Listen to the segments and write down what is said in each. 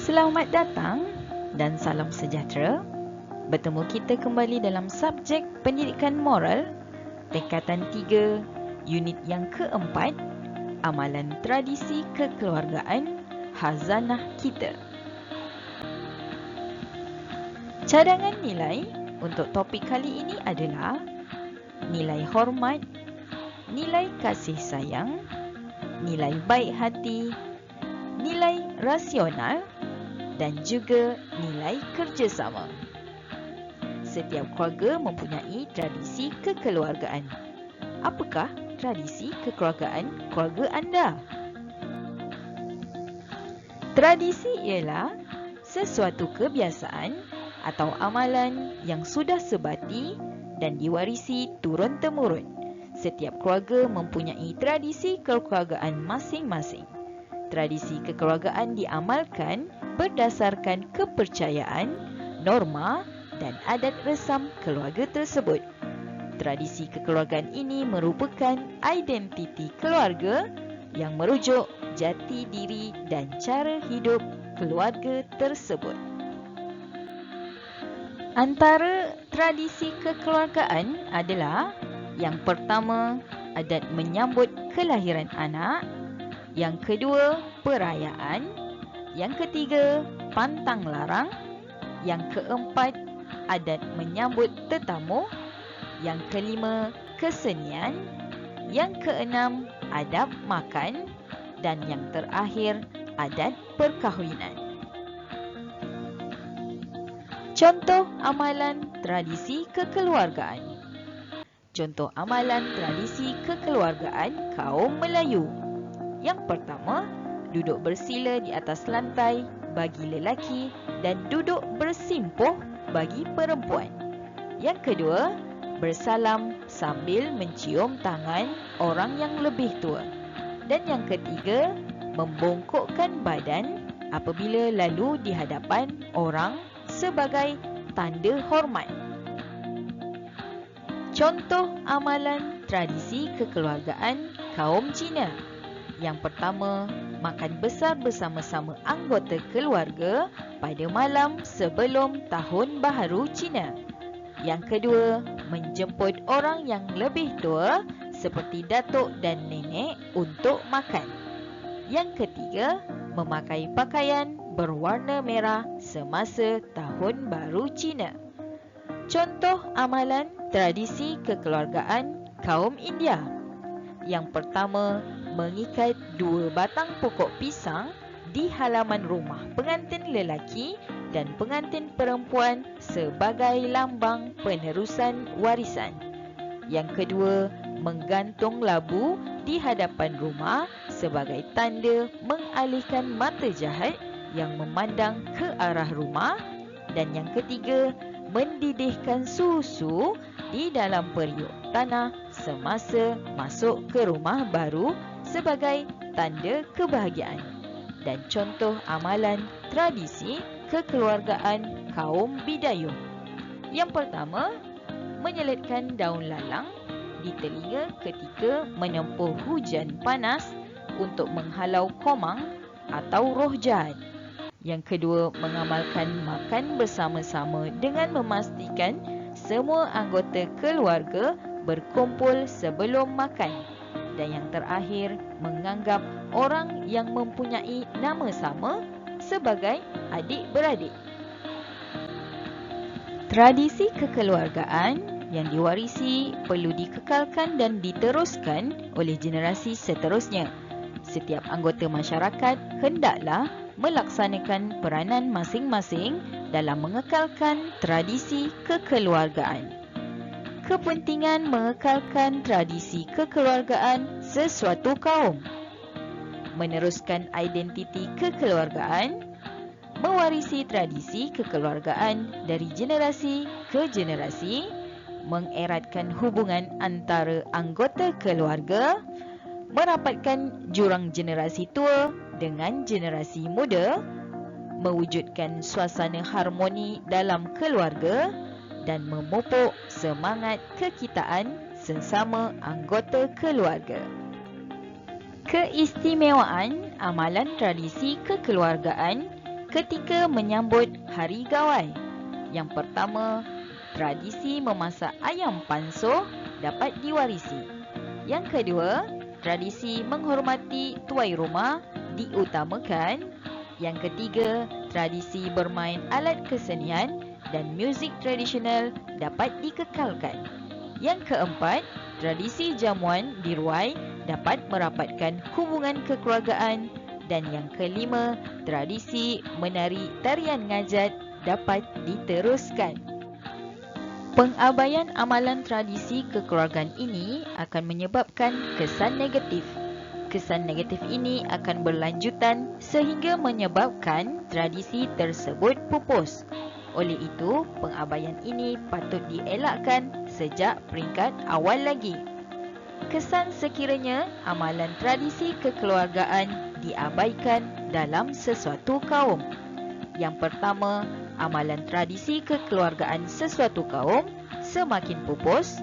Selamat datang dan salam sejahtera. Bertemu kita kembali dalam subjek pendidikan moral, tingkatan 3, unit yang keempat, amalan tradisi kekeluargaan, khazanah kita. Cadangan nilai untuk topik kali ini adalah nilai hormat, nilai kasih sayang, nilai baik hati, nilai rasional dan juga nilai kerjasama. Setiap keluarga mempunyai tradisi kekeluargaan. Apakah tradisi kekeluargaan keluarga anda? Tradisi ialah sesuatu kebiasaan atau amalan yang sudah sebati dan diwarisi turun-temurun. Setiap keluarga mempunyai tradisi kekeluargaan masing-masing. Tradisi kekeluargaan diamalkan berdasarkan kepercayaan, norma dan adat resam keluarga tersebut. Tradisi kekeluargaan ini merupakan identiti keluarga yang merujuk jati diri dan cara hidup keluarga tersebut. Antara tradisi kekeluargaan adalah yang pertama, adat menyambut kelahiran anak, yang kedua, perayaan, yang ketiga, pantang larang, yang keempat, adat menyambut tetamu, yang kelima, kesenian, yang keenam, adab makan, dan yang terakhir, adat perkahwinan. Contoh amalan tradisi kekeluargaan. Contoh amalan tradisi kekeluargaan kaum Melayu. Yang pertama, duduk bersila di atas lantai bagi lelaki dan duduk bersimpuh bagi perempuan. Yang kedua, bersalam sambil mencium tangan orang yang lebih tua. Dan yang ketiga, membongkokkan badan apabila lalu di hadapan orang sebagai tanda hormat. Contoh amalan tradisi kekeluargaan kaum Cina. Yang pertama, makan besar bersama-sama anggota keluarga pada malam sebelum Tahun Baharu Cina. Yang kedua, menjemput orang yang lebih tua seperti datuk dan nenek untuk makan. Yang ketiga, memakai pakaian berwarna merah semasa Tahun Baru Cina. Contoh amalan tradisi kekeluargaan kaum India. Yang pertama, mengikat 2 batang pokok pisang di halaman rumah pengantin lelaki dan pengantin perempuan sebagai lambang penerusan warisan. Yang kedua, menggantung labu di hadapan rumah sebagai tanda mengalihkan mata jahat yang memandang ke arah rumah. Dan yang ketiga, mendidihkan susu di dalam periuk tanah semasa masuk ke rumah baru sebagai tanda kebahagiaan. Dan contoh amalan tradisi kekeluargaan kaum Bidayuh. Yang pertama, menyelitkan daun lalang di telinga ketika menempuh hujan panas untuk menghalau komang atau roh jahat. Yang kedua, mengamalkan makan bersama-sama dengan memastikan semua anggota keluarga berkumpul sebelum makan. Dan yang terakhir, menganggap orang yang mempunyai nama sama sebagai adik-beradik. Tradisi kekeluargaan yang diwarisi perlu dikekalkan dan diteruskan oleh generasi seterusnya. Setiap anggota masyarakat hendaklah melaksanakan peranan masing-masing dalam mengekalkan tradisi kekeluargaan. Kepentingan mengekalkan tradisi kekeluargaan sesuatu kaum, meneruskan identiti kekeluargaan, mewarisi tradisi kekeluargaan dari generasi ke generasi, mengeratkan hubungan antara anggota keluarga, merapatkan jurang generasi tua dengan generasi muda, mewujudkan suasana harmoni dalam keluarga dan memupuk semangat kekitaan sesama anggota keluarga. Keistimewaan amalan tradisi kekeluargaan ketika menyambut Hari Gawai. Yang pertama, tradisi memasak ayam panso dapat diwarisi. Yang kedua, tradisi menghormati tuai rumah diutamakan. Yang ketiga, tradisi bermain alat kesenian dan muzik tradisional dapat dikekalkan. Yang keempat, tradisi jamuan diruai dapat merapatkan hubungan kekeluargaan. Dan yang kelima, tradisi menari tarian ngajat dapat diteruskan. Pengabaian amalan tradisi kekeluargaan ini akan menyebabkan kesan negatif. Kesan negatif ini akan berlanjutan sehingga menyebabkan tradisi tersebut pupus. Oleh itu, pengabaian ini patut dielakkan sejak peringkat awal lagi. Kesan sekiranya amalan tradisi kekeluargaan diabaikan dalam sesuatu kaum. Yang pertama, amalan tradisi kekeluargaan sesuatu kaum semakin pupus.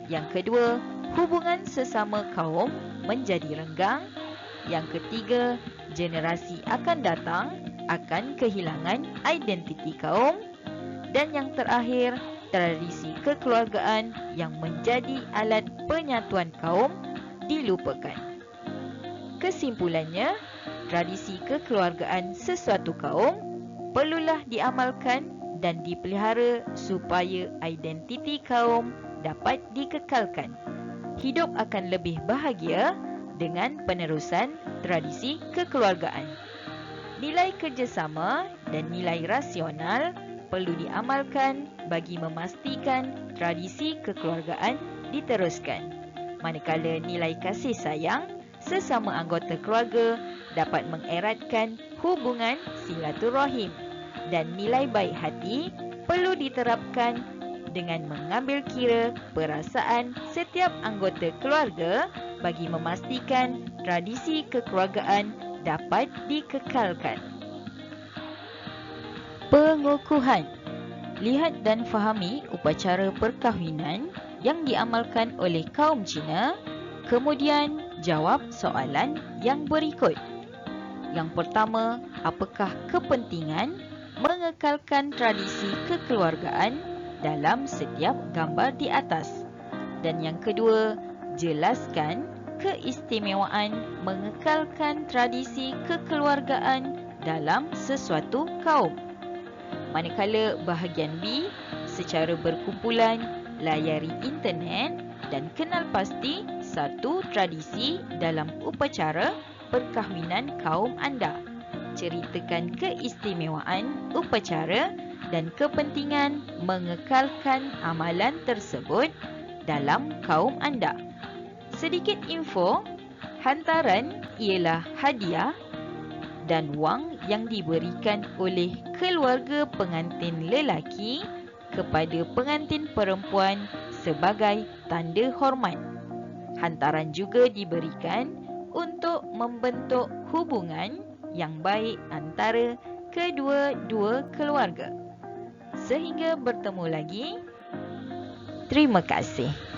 Yang kedua, hubungan sesama kaum menjadi renggang. Yang ketiga, generasi akan datang akan kehilangan identiti kaum. Dan yang terakhir, tradisi kekeluargaan yang menjadi alat penyatuan kaum dilupakan. Kesimpulannya, tradisi kekeluargaan sesuatu kaum perlulah diamalkan dan dipelihara supaya identiti kaum dapat dikekalkan. Hidup akan lebih bahagia dengan penerusan tradisi kekeluargaan. Nilai kerjasama dan nilai rasional perlu diamalkan bagi memastikan tradisi kekeluargaan diteruskan. Manakala nilai kasih sayang sesama anggota keluarga dapat mengeratkan hubungan silaturahim dan nilai baik hati perlu diterapkan dengan mengambil kira perasaan setiap anggota keluarga bagi memastikan tradisi kekeluargaan dapat dikekalkan. Pengukuhan. Lihat dan fahami upacara perkahwinan yang diamalkan oleh kaum Cina, kemudian jawab soalan yang berikut. Yang pertama, apakah kepentingan mengekalkan tradisi kekeluargaan dalam setiap gambar di atas? Dan yang kedua, jelaskan keistimewaan mengekalkan tradisi kekeluargaan dalam sesuatu kaum. Manakala bahagian B, secara berkumpulan, layari internet dan kenal pasti satu tradisi dalam upacara perkahwinan kaum anda. Ceritakan keistimewaan upacara dan kepentingan mengekalkan amalan tersebut dalam kaum anda. Sedikit info, hantaran ialah hadiah dan wang yang diberikan oleh keluarga pengantin lelaki kepada pengantin perempuan sebagai tanda hormat. Hantaran juga diberikan untuk membentuk hubungan yang baik antara kedua-dua keluarga. Sehingga bertemu lagi. Terima kasih.